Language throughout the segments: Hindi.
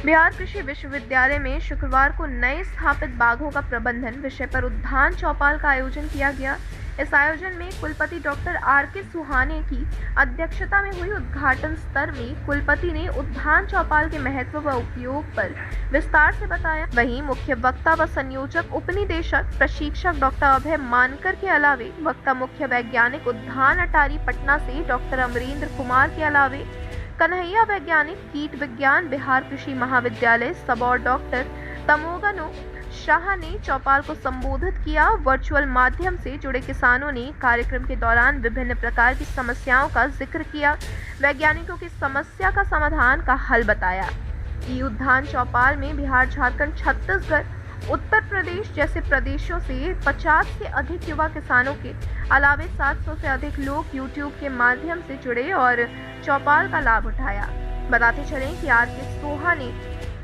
बिहार कृषि विश्वविद्यालय में शुक्रवार को नए स्थापित बागों का प्रबंधन विषय पर उद्यान चौपाल का आयोजन किया गया। इस आयोजन में कुलपति डॉक्टर आर.के. सुहाने की अध्यक्षता में हुई उद्घाटन सत्र में कुलपति ने उद्यान चौपाल के महत्व व उपयोग पर विस्तार से बताया। वहीं मुख्य वक्ता व संयोजक उपनिदेशक प्रशिक्षक डॉक्टर अभय मानकर के अलावे वक्ता मुख्य वैज्ञानिक उद्यान अटारी पटना से डॉक्टर अमरेंद्र कुमार के अलावे कन्हैया वैज्ञानिक कीट विज्ञान बिहार कृषि महाविद्यालय सबौर डॉक्टर तमोगनु शाह ने चौपाल को संबोधित किया। वर्चुअल माध्यम से जुड़े किसानों ने कार्यक्रम के दौरान विभिन्न प्रकार की समस्याओं का जिक्र किया, वैज्ञानिकों की समस्या का समाधान का हल बताया। ई उद्यान चौपाल में बिहार, झारखंड, छत्तीसगढ़, उत्तर प्रदेश जैसे प्रदेशों से 50 से अधिक युवा किसानों के अलावे 700 से अधिक लोग यूट्यूब के माध्यम से जुड़े और चौपाल का लाभ उठाया। बताते चलें कि आर.के. सोहा ने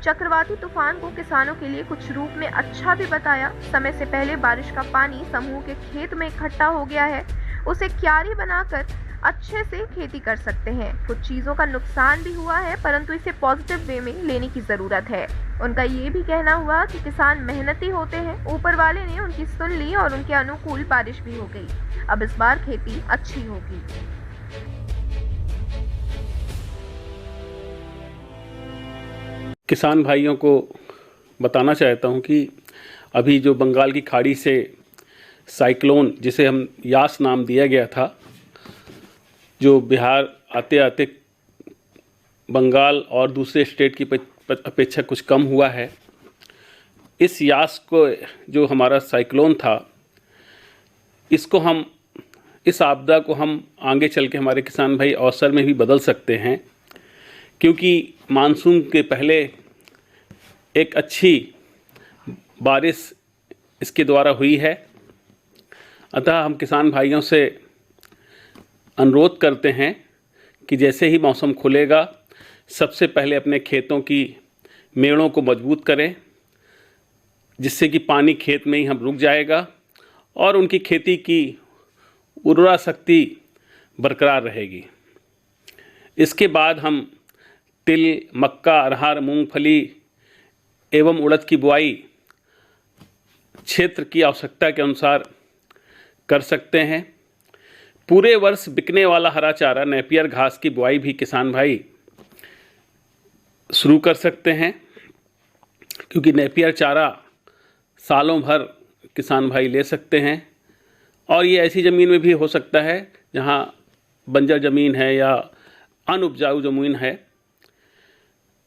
चक्रवाती तूफान को किसानों के लिए कुछ रूप में अच्छा भी बताया। समय से पहले बारिश का पानी समूह के खेत में इकट्ठा हो गया है, उसे क्यारी बनाकर अच्छे से खेती कर सकते हैं। कुछ चीजों का नुकसान भी हुआ है, परंतु इसे पॉजिटिव वे में लेने की जरूरत है। उनका ये भी कहना हुआ कि किसान मेहनती होते हैं, ऊपर वाले ने उनकी सुन ली और उनके अनुकूल बारिश भी हो गई। अब इस बार खेती अच्छी होगी। किसान भाइयों को बताना चाहता हूं कि अभी जो बंगाल की खाड़ी से साइक्लोन, जिसे हम यास नाम दिया गया था, जो बिहार आते आते बंगाल और दूसरे स्टेट की अपेक्षा कुछ कम हुआ है। इस यास को, जो हमारा साइक्लोन था, इस आपदा को हम आगे चल के हमारे किसान भाई अवसर में भी बदल सकते हैं, क्योंकि मानसून के पहले एक अच्छी बारिश इसके द्वारा हुई है। अतः हम किसान भाइयों से अनुरोध करते हैं कि जैसे ही मौसम खुलेगा, सबसे पहले अपने खेतों की मेड़ों को मजबूत करें, जिससे कि पानी खेत में ही हम रुक जाएगा और उनकी खेती की उर्वरा शक्ति बरकरार रहेगी। इसके बाद हम तिल, मक्का, अरहर, मूंगफली एवं उड़द की बुआई क्षेत्र की आवश्यकता के अनुसार कर सकते हैं। पूरे वर्ष बिकने वाला हरा चारा नेपियर घास की बुआई भी किसान भाई शुरू कर सकते हैं, क्योंकि नेपियर चारा सालों भर किसान भाई ले सकते हैं और ये ऐसी ज़मीन में भी हो सकता है जहाँ बंजर ज़मीन है या अनउपजाऊ ज़मीन है।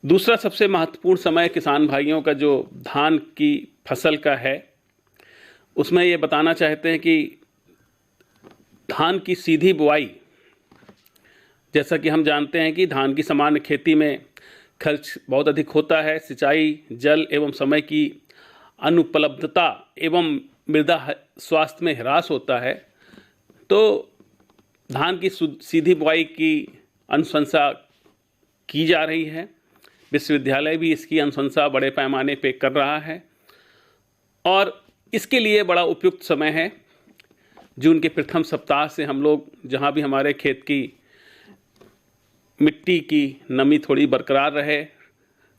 दूसरा सबसे महत्वपूर्ण समय किसान भाइयों का जो धान की फसल का है, उसमें ये बताना चाहते हैं कि धान की सीधी बुआई, जैसा कि हम जानते हैं कि धान की सामान्य खेती में खर्च बहुत अधिक होता है। सिंचाई, जल एवं समय की अनुपलब्धता एवं मृदा स्वास्थ्य में ह्रास होता है। तो धान की सीधी बुआई की अनुशंसा की जा रही है। विश्वविद्यालय भी इसकी अनुशंसा बड़े पैमाने पे कर रहा है और इसके लिए बड़ा उपयुक्त समय है। जून के प्रथम सप्ताह से हम लोग, जहाँ भी हमारे खेत की मिट्टी की नमी थोड़ी बरकरार रहे,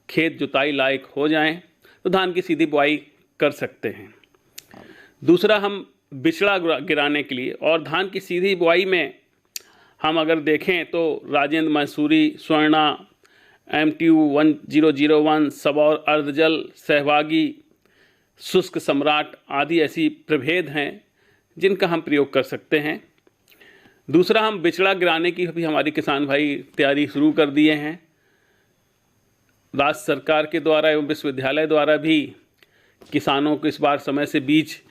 खेत जुताई लायक हो जाएं, तो धान की सीधी बुआई कर सकते हैं। दूसरा, हम बिचड़ा गिराने के लिए और धान की सीधी बुआई में हम अगर देखें तो राजेंद्र, मैसूरी, स्वर्णा, MTU 1001, सबौर, अर्धजल, सहभागी, शुष्क सम्राट आदि ऐसी प्रभेद हैं जिनका हम प्रयोग कर सकते हैं। दूसरा, हम बिचड़ा गिराने की भी हमारी किसान भाई तैयारी शुरू कर दिए हैं। राज्य सरकार के द्वारा एवं विश्वविद्यालय द्वारा भी किसानों को इस बार समय से बीज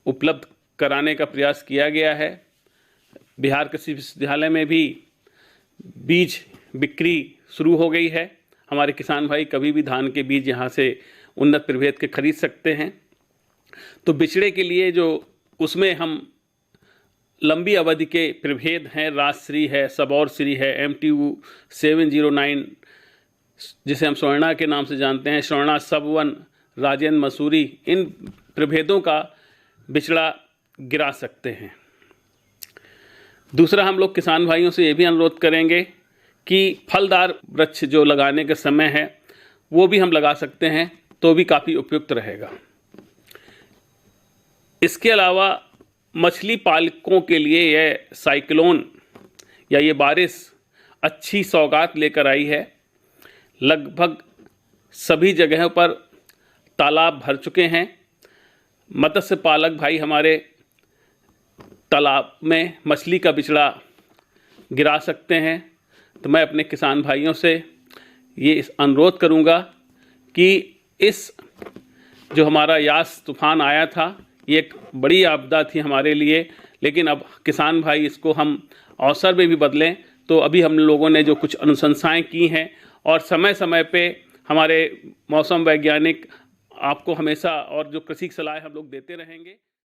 उपलब्ध कराने का प्रयास किया गया है। बिहार कृषि विश्वविद्यालय में भी बीज बिक्री शुरू हो गई है। हमारे किसान भाई कभी भी धान के बीज यहाँ से उन्नत प्रभेद के खरीद सकते हैं। तो बिचड़े के लिए जो उसमें हम लंबी अवधि के प्रभेद हैं, राजश्री है, सबौर श्री है, MTU 709 जिसे हम स्वर्णा के नाम से जानते हैं, स्वर्णा सबवन, राजेंद्र, मसूरी, इन प्रभेदों का बिचड़ा गिरा सकते हैं। दूसरा, हम लोग किसान भाइयों से ये भी अनुरोध करेंगे कि फलदार वृक्ष जो लगाने का समय है वो भी हम लगा सकते हैं तो भी काफ़ी उपयुक्त रहेगा। इसके अलावा मछली पालकों के लिए यह साइक्लोन या ये बारिश अच्छी सौगात लेकर आई है। लगभग सभी जगहों पर तालाब भर चुके हैं। मत्स्य पालक भाई हमारे तालाब में मछली का बिचड़ा गिरा सकते हैं। तो मैं अपने किसान भाइयों से ये अनुरोध करूँगा कि इस जो हमारा यास तूफ़ान आया था, ये एक बड़ी आपदा थी हमारे लिए, लेकिन अब किसान भाई इसको हम अवसर में भी बदलें। तो अभी हम लोगों ने जो कुछ अनुशंसाएं की हैं और समय समय पे हमारे मौसम वैज्ञानिक आपको हमेशा और जो कृषि सलाह हम लोग देते रहेंगे।